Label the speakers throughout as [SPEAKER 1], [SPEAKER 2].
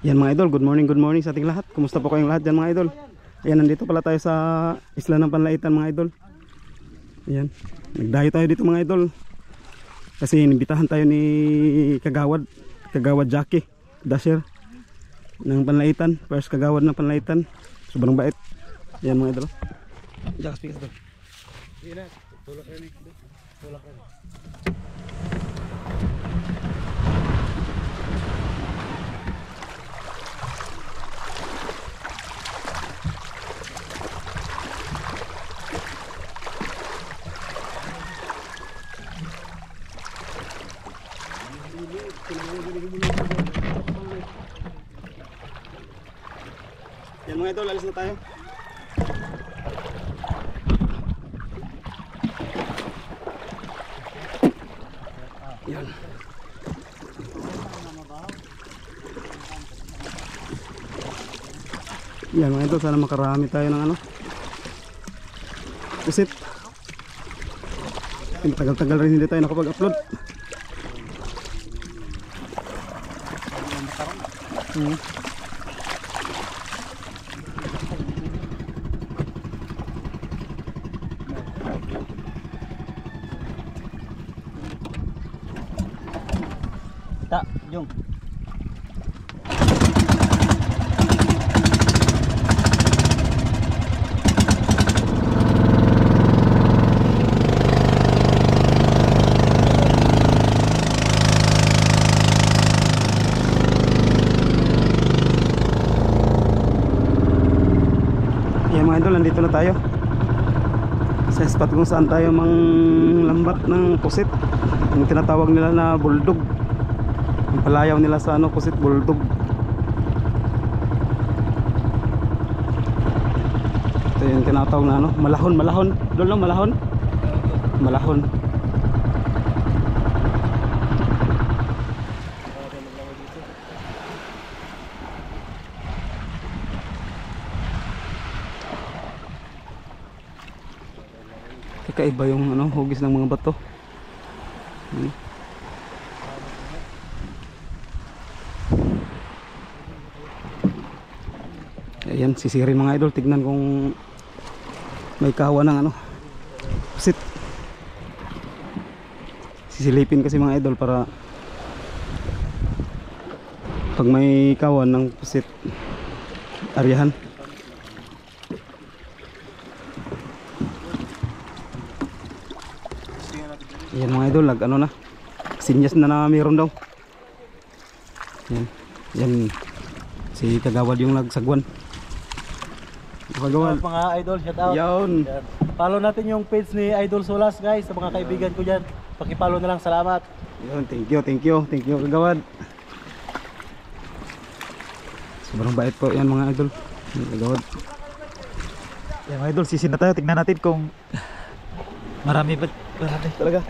[SPEAKER 1] Yan mga idol, good morning sa ating lahat. Kumusta po kayong lahat dyan mga idol? Ayan, nandito pala tayo sa isla ng Panlaitan mga idol. Ayan, nagdayo tayo dito mga idol. Kasi inibitahan tayo ni Kagawad Jackie Dasher ng Panlaitan. First Kagawad ng Panlaitan. Sobrang bait. Ayan mga idol. Jackie speak idol. Ayan na, tulak rin. Tulak rin. Yan mga idol, alis na tayo. Yan. Yan mga idol, sana makarami tayo ng ano, pusit. Tagal-tagal rin hindi tayo nakapag-upload. Tak, jom. Yan mga idol, nandito na tayo sa spot kung saan tayo manglambat ng pusit. Yung tinatawag nila na buldog. Yung palayaw nila sa ano, pusit, buldog. Ito yung tinatawag na ano, malahon. Doon lang, malahon. Kakaiba yung ano, hugis ng mga bato. Ayan, sisirin mga idol, tignan kung may kawan ng ano, pusit. Sisilipin kasi mga idol para pag may kawan ng pusit, aryahan. Ayan mga idol, ano na, sinyas na mayroon daw. Yan si Kagawad yung nagsagwan.
[SPEAKER 2] Kagawad mga idol, shout out.
[SPEAKER 1] Yan.
[SPEAKER 2] Follow natin yung page ni Idol Solas guys, sa mga kaibigan ko dyan. Pakipollow na lang, salamat.
[SPEAKER 1] Yan, thank you Kagawad. Sobrang bait po yan mga idol. Kagawad.
[SPEAKER 2] Yan mga idol, sisin na tayo, tignan natin kung marami ba talaga.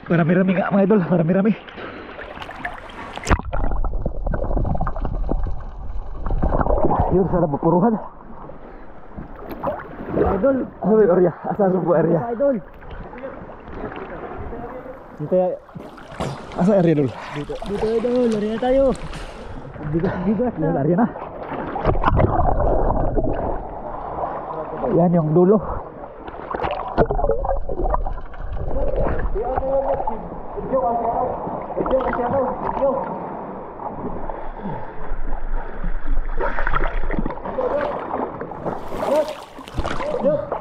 [SPEAKER 2] Marami-rami nga mga idol, marami-rami. Yun, sana pupuruhan. Idol, ano ba yung area? Asa po area? Idol. Dito ya. Asa area dul? Dito idol, area tayo. Bigas na. Area na. Yan yung dulo.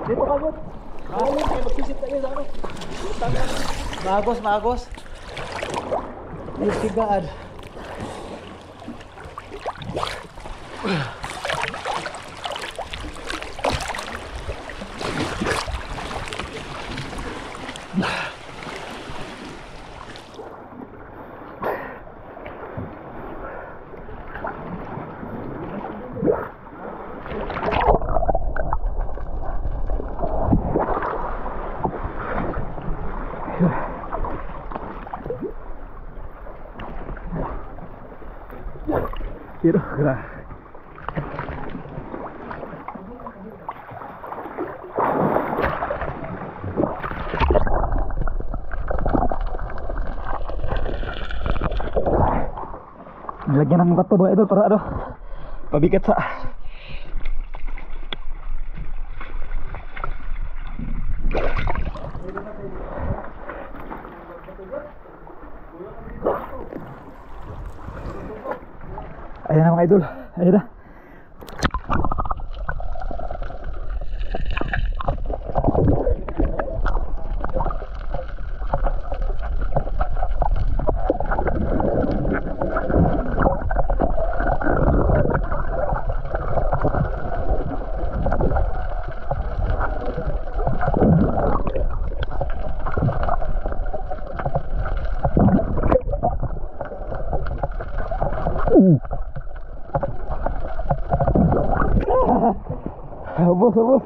[SPEAKER 2] Dito ka mo. Ayun, mag-visit tayo sa ano. Magos. Yung sigaan. Pero grabe. Lagyan ng bato mga idol para ano, pabigat sa ayan na mga idol, ayan na. Ubos, ubos.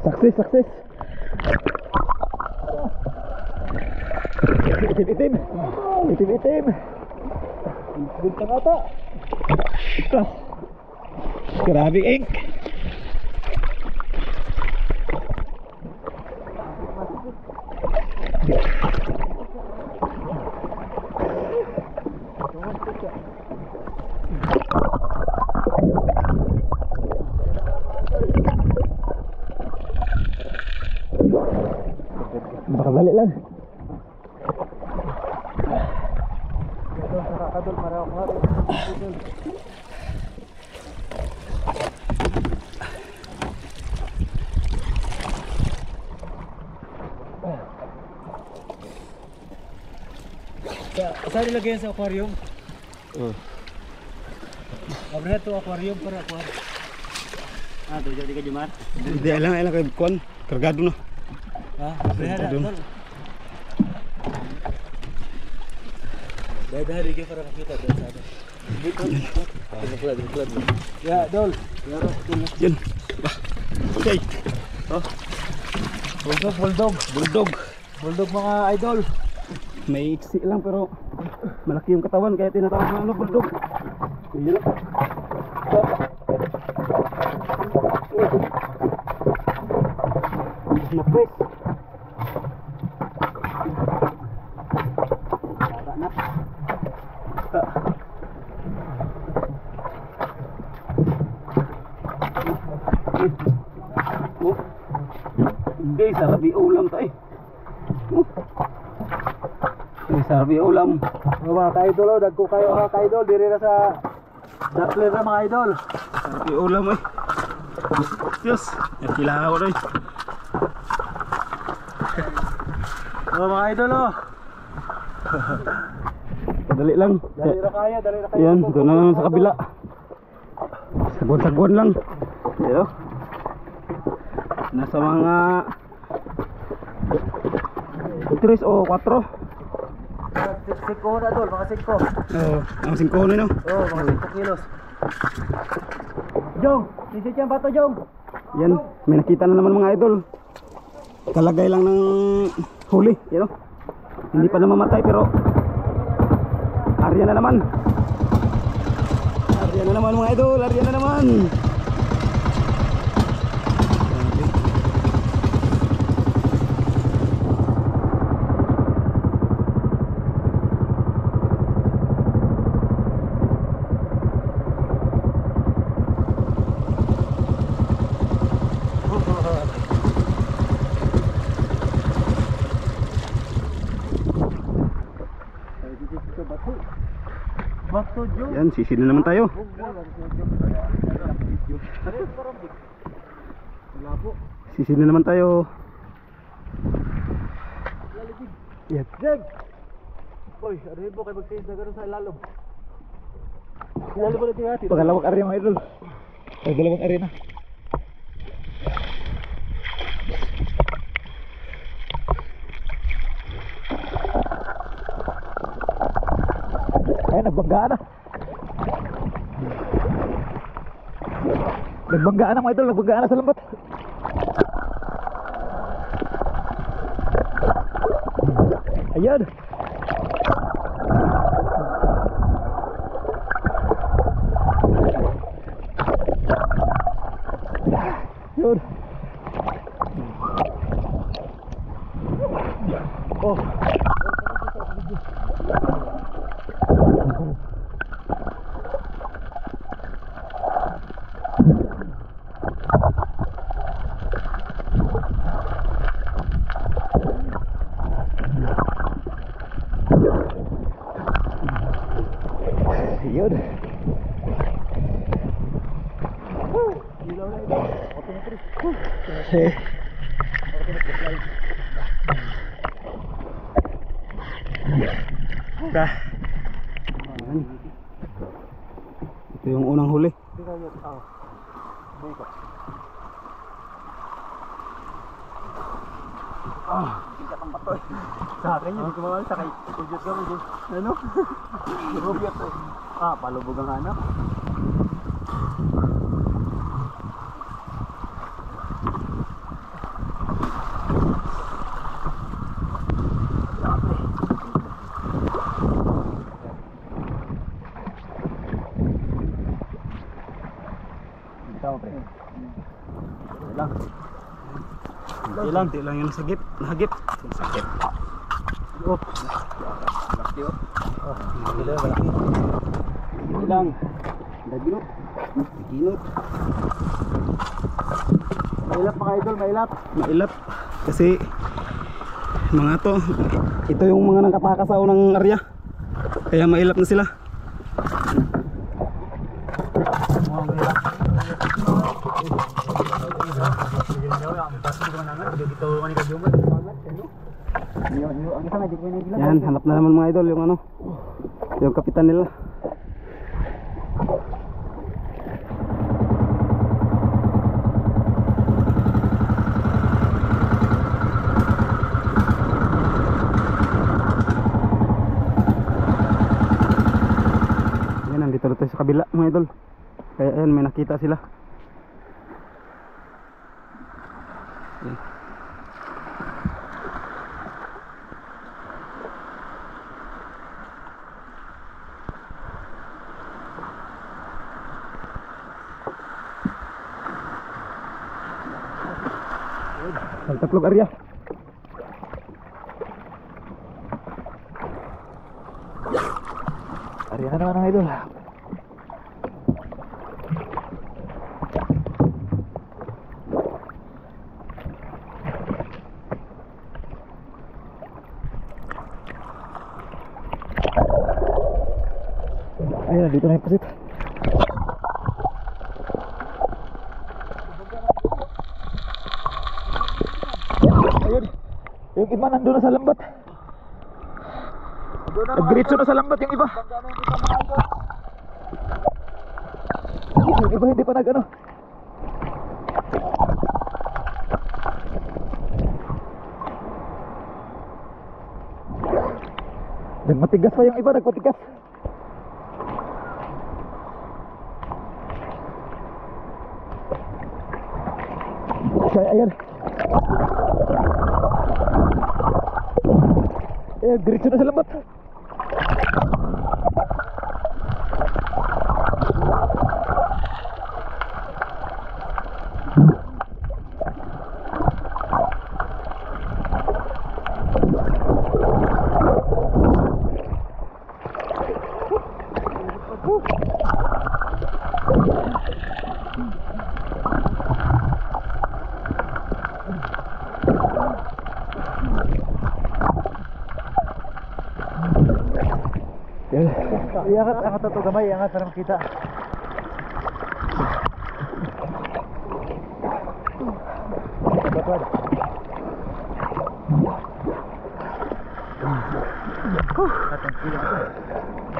[SPEAKER 2] Sukses, sukses. Itim-itim. Itim-itim. Bintang ata. Grabe ink. Makadali lang.
[SPEAKER 3] Saan nilagay yan sa aquarium? Abre to aquarium para aquarium. Ah, doon jadi ka Jumar?
[SPEAKER 1] Hindi, alang kay Kwan. Kargado na.
[SPEAKER 3] Ah, abre na doon. Dahil ka para makita doon sa ano. Dito. Dito. Ya, Dol.
[SPEAKER 1] Yan. Okay. Oh.
[SPEAKER 3] Bulldog mga idol.
[SPEAKER 1] May iksi lang pero malaki yung katawan kaya tinatawag na ano, bulldog. Hindi lang. Napres. Hindi, sarap ulam tayo. Sarap ulam.
[SPEAKER 3] Mga ka-idol, dagko kayo mga ka-idol. Diri na sa Doppler na mga idol.
[SPEAKER 1] Sarap ulam eh. Diyos, nakilala ko rin.
[SPEAKER 3] Mga idol
[SPEAKER 1] Dali lang.
[SPEAKER 3] Dali na kaya.
[SPEAKER 1] Yan, doon na naman sa kabila. Sagwan-sagwan lang. Ayo. Nasa mga 3 o 4.
[SPEAKER 3] 5 na idol, mga 5.
[SPEAKER 1] Oo, ang 5 na no.
[SPEAKER 3] Oo, mga 5 kilos. Jong, isit yan bato Jong.
[SPEAKER 1] Yan, may nakita na naman mga idol. Kalagay lang ng huli, you know. Hindi pa namamatay pero arya na naman. Arya na naman mga idol, arya na naman.
[SPEAKER 3] Bato Jong.
[SPEAKER 1] Yan, sisid na naman tayo. Sisid na naman tayo.
[SPEAKER 3] Yes. Jag. Oy, aribo kay magsis na gano'n sa ilalom. Ilalom pa natin hati.
[SPEAKER 2] Pagkalawak area mga idol. Pagkalawak area na. Ay, nagbanggaan na. Nagbanggaan na mga idol, nagbanggaan na sa lambat. Ayan. Yun. Eh. Dah.
[SPEAKER 1] Ito yung unang huli.
[SPEAKER 3] Sa akin yun, kumawal sa kay Ujot kami din. Ano? Rubyat eh. Palubog ang anak. Ito pre.
[SPEAKER 1] Ilang yung nasagip. Nahagip. Nasagip.
[SPEAKER 3] Oh. Laki oh. Malaki.
[SPEAKER 1] Ilang. Daginot. Daginot.
[SPEAKER 3] Mailap mga idol, mailap.
[SPEAKER 1] Mailap. Kasi mga to, ito yung mga nakatakas sa unang area. Kaya mailap na sila. Yan, hanap na naman mga idol yung ano, yung kapitan nila. Yan, nandito na tayo sa kabila mga idol. Kaya ayan, may nakita sila. Yan. Ang tatlong area.
[SPEAKER 2] Area na naman ang idol. Ayun, dito na yung pasit. Ayun, yung iba nandun na sa lambat. Nagdiretso na sa lambat yung iba. Yung iba hindi pa nag ano. Nagmatigas pa yung iba, nagmatigas. Kaya ayan. Ayan, diretso na sa lambat. Iangat, angat ito gamay, iangat para makita. Batwad.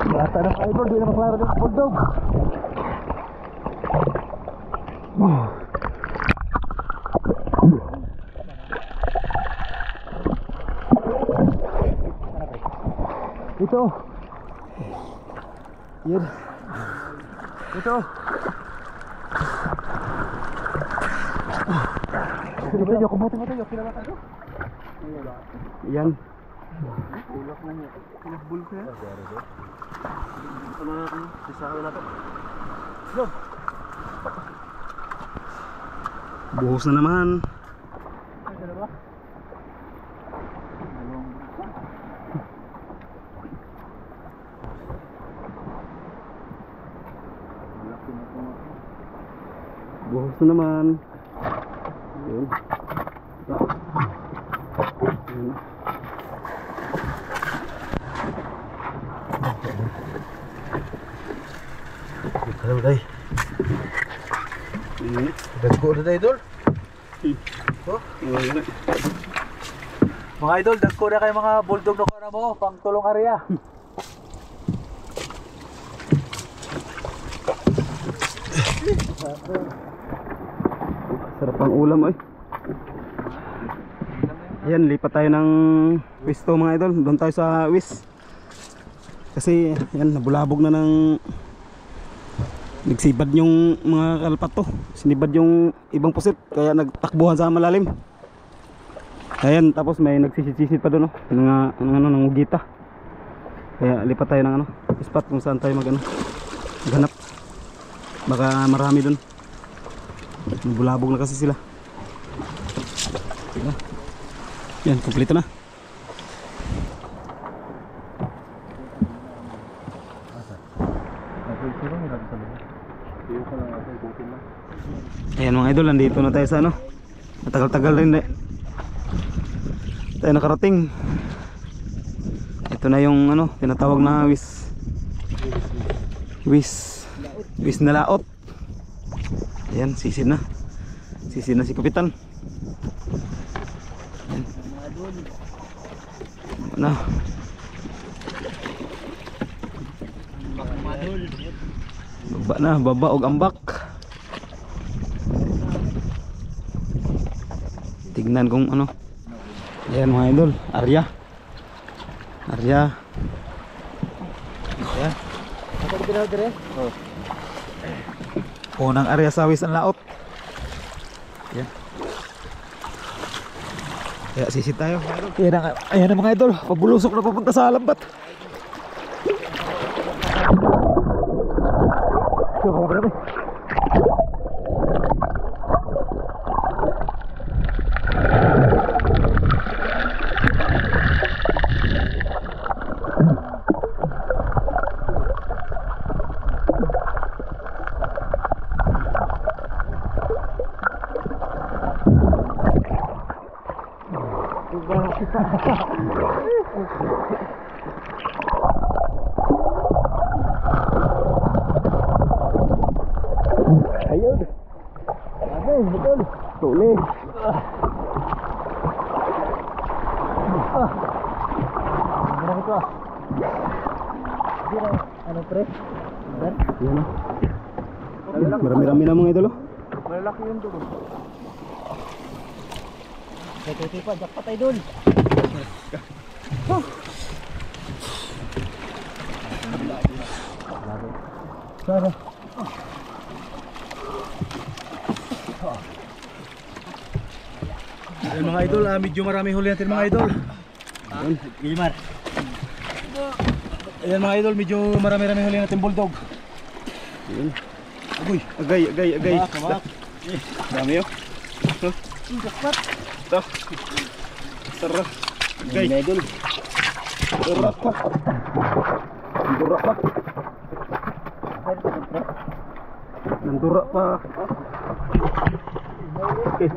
[SPEAKER 2] Lata ng idol, di na maklaro ng bulldog. Ito. Yan. Ito. Ito yung kumutin mo tayo, kilala tayo.
[SPEAKER 1] Yan.
[SPEAKER 3] Ulak na niya. Pinakbul ko yan. Ano natin? Sisaka natin. Yun.
[SPEAKER 1] Buhos na naman.
[SPEAKER 3] Ay, dalawa.
[SPEAKER 1] Tapos na naman. Yun. Yun.
[SPEAKER 3] Hello, day. Dagko na tayo, idol. Oh. Mga idol, dagko na kayo mga bulldog na kora mo, pang tulong area.
[SPEAKER 1] Sarap ang ulam ay. Ayan, lipat tayo ng pwesto mga idol. Doon tayo sa Wis. Kasi yan, nabulabog na ng nagsibad yung mga kalpato. Sinibad yung ibang pusit, kaya nagtakbuhan sa malalim. Ayan, tapos may nagsisisid pa doon, no? Ng ugita. Kaya lipat tayo ng spot kung saan tayo maghanap. Baka marami doon. Nabulabog na kasi sila. Yan, kumpleto na. Ayan mga idol, nandito na tayo sa matagal-tagal rin tayo nakarating. Ito na yung tinatawag na Wis na laot. Ayan, sisid na si Kapitan. Ayan. Baba og ambak. Tignan kung Ayan mga idol, Arya. Ayan.
[SPEAKER 3] Ako na dire. Oh.
[SPEAKER 1] Unang area sa Wis ang laot. Ayan. Kaya sisid tayo.
[SPEAKER 3] Ayan na mga idol, pabulusok na papunta sa lambat. Ayun. Ano, betul. Tuloy. Ano ito? Ano pre?
[SPEAKER 1] Yan na. Marami-rami na mga idol.
[SPEAKER 3] Malalaki yung dugo. Ito pa, jackpot ay dun. Sana. Ayan mga idol, medyo marami huli natin mga idol. Gilmar. Ayan mga idol, medyo marami huli natin bulldog.
[SPEAKER 1] Ayan.
[SPEAKER 3] Agoy.
[SPEAKER 1] Agay. Dami yun.
[SPEAKER 3] Jackpot.
[SPEAKER 1] Ito. Sarap. Agay.
[SPEAKER 3] Idol.
[SPEAKER 1] Durak pa. Nandura pa. Okay.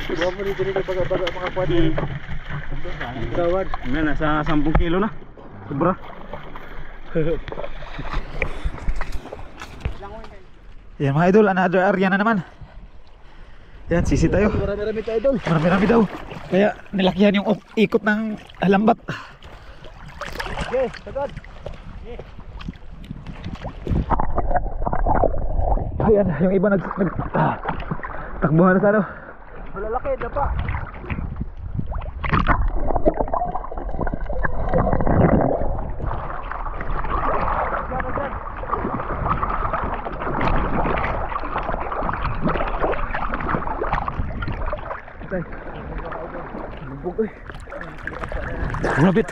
[SPEAKER 3] Buwan mo dito baga mga kwan. Tawad.
[SPEAKER 1] Nasa 10 kilo na. Sobra.
[SPEAKER 3] Yan mga idol, another area na naman. Yan, sisi tayo. Marami-rami tayo idol. Marami-rami daw. Kaya nilakihan yung ikot ng lambat. Okay, sagad. Ayan, yung iba takbuhan na sa malalaki, dapa. Lumapit.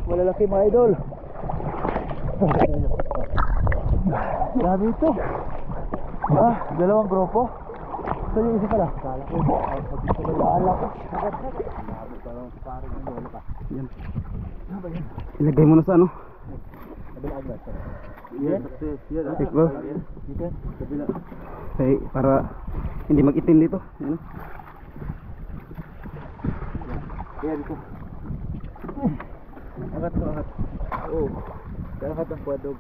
[SPEAKER 2] Malalaki mga idol. Dami ito. Dalawang grupo. Saan yung isa pala? Kala ko.
[SPEAKER 1] Yan. Ilagay mo na sa ano? Take ball. Okay, para hindi mag-itim dito. Yan.
[SPEAKER 2] Yan ito. Angat ko, angat. Oo. Angat ang kuwadog.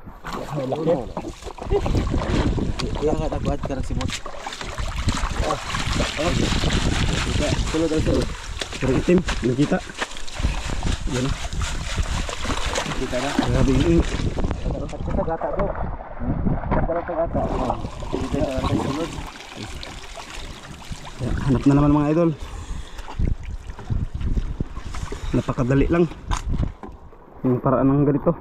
[SPEAKER 2] Angat ang kuwad, karang simot. Sulod ang sulod.
[SPEAKER 1] Pero itim, nakita. Yan.
[SPEAKER 2] Kita na.
[SPEAKER 1] Grabe yun.
[SPEAKER 2] At sa gata do. Sa gata. Kita na ang sulod.
[SPEAKER 1] Yan, hanap na naman mga idol. Napakadali lang yung paraan ng ganito.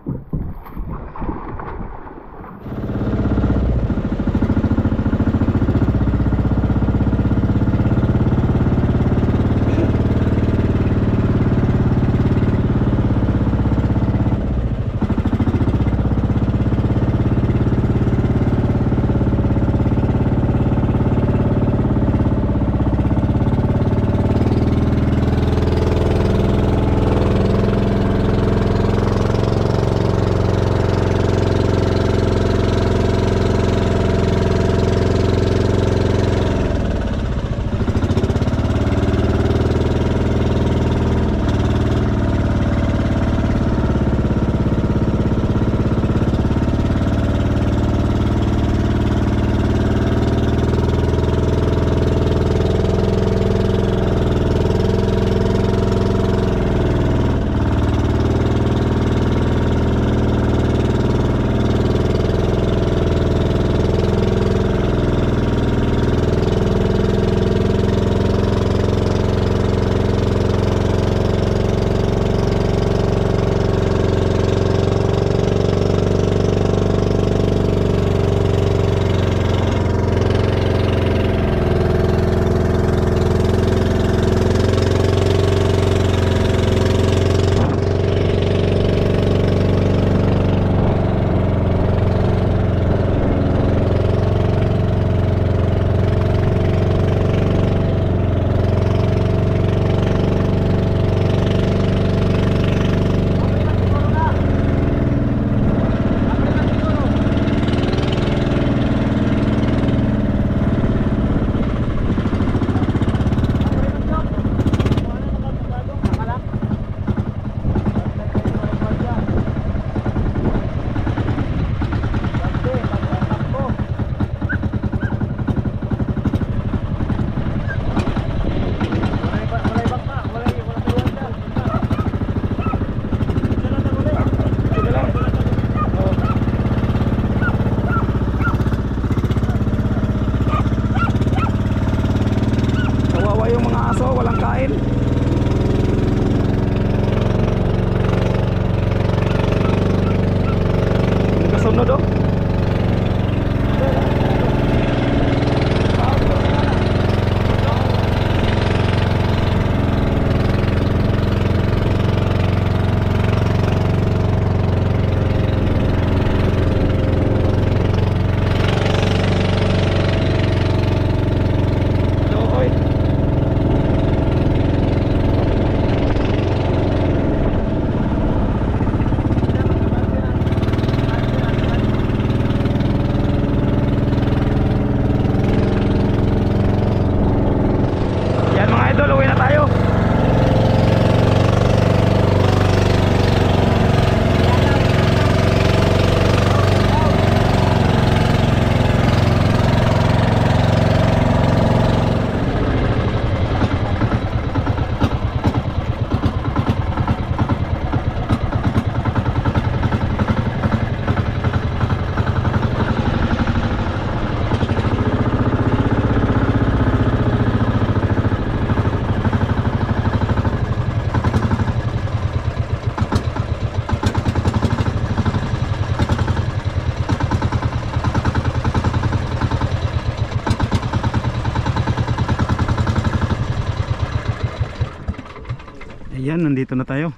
[SPEAKER 1] Yan, nandito na tayo.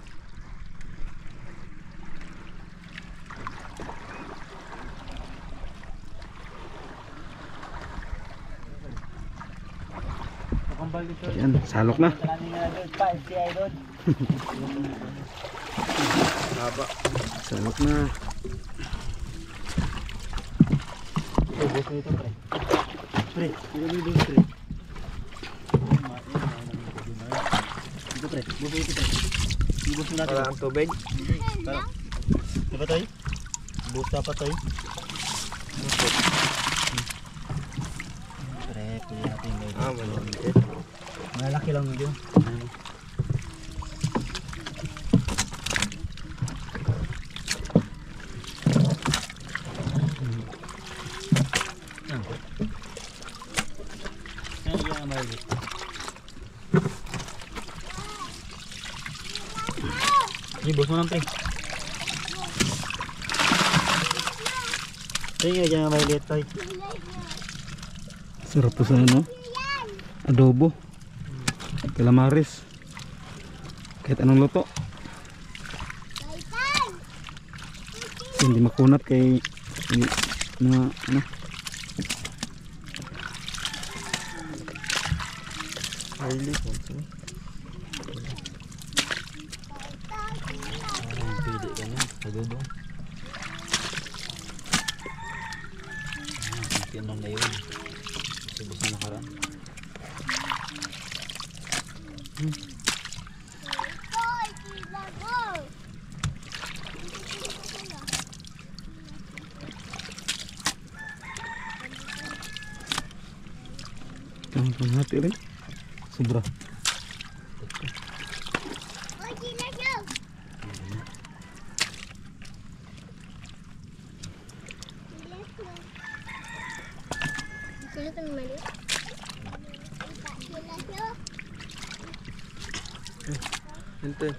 [SPEAKER 1] Yan, salok na. Salok na.
[SPEAKER 2] Wala ang tubig. Diba tayo? Busta pa tayo. Pre, pili natin yung medyo. Malaki lang medyo. Ini bos mo lang, pre. Tingnan dyan may liit tayo.
[SPEAKER 1] Sarap to sa ano? Adobo. Calamares. Kahit anong luto. Kasi hindi makunat kay mga ano.
[SPEAKER 2] Highly po. Pili ka na. Adobo. Tinong na yun. Subos na nakaraan.
[SPEAKER 1] Ang panghati rin. Sobra.
[SPEAKER 2] Ente.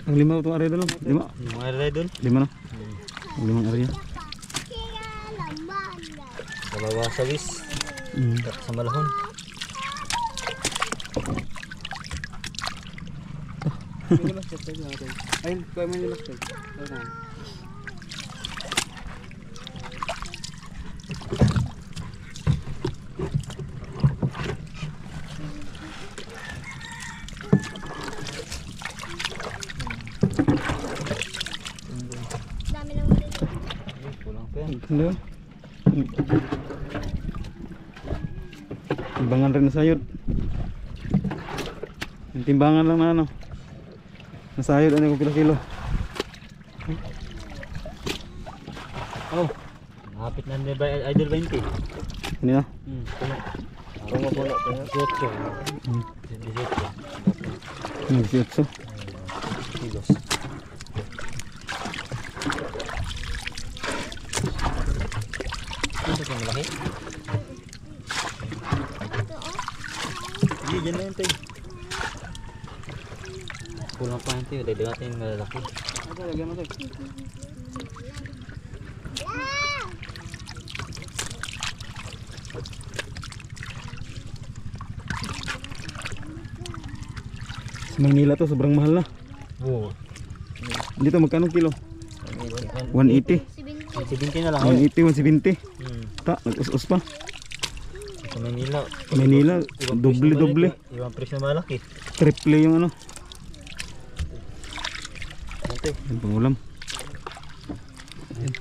[SPEAKER 1] Ang lima itong area doon. Lima.
[SPEAKER 2] Yung mga redol.
[SPEAKER 1] Lima na. Ang limang area.
[SPEAKER 2] Dalawa sa wis. Sa malahon.
[SPEAKER 3] Ayun, kaya may nilakad.
[SPEAKER 2] Kulang pa yan.
[SPEAKER 1] Ano? Timbangan rin na sayod. Yung timbangan lang na ano. Nasayod ano kung kilo-kilo.
[SPEAKER 2] Oh. Nakapit na ni Idol 20.
[SPEAKER 1] Ano na?
[SPEAKER 2] Ako mo pala. 18.
[SPEAKER 1] 18.
[SPEAKER 2] Kilos. Ito yung malaki? Hindi, dyan na yun tayo. Kulang pa yun tayo. Dahil natin yung malalaki.
[SPEAKER 3] Ito, lagyan mo tayo.
[SPEAKER 1] Sa Manila to sobrang mahal na.
[SPEAKER 2] Oo.
[SPEAKER 1] Dito magkano kilo? 180.
[SPEAKER 2] 70 na lang.
[SPEAKER 1] 180, 170.
[SPEAKER 2] Hmm.
[SPEAKER 1] Ta, nag-us-us pa.
[SPEAKER 2] Sa Manila.
[SPEAKER 1] Manila, doble-doble.
[SPEAKER 2] Ibang presyo na malaki.
[SPEAKER 1] Triple yung ano.
[SPEAKER 2] Ante.
[SPEAKER 1] Yung pangulam. Ayan.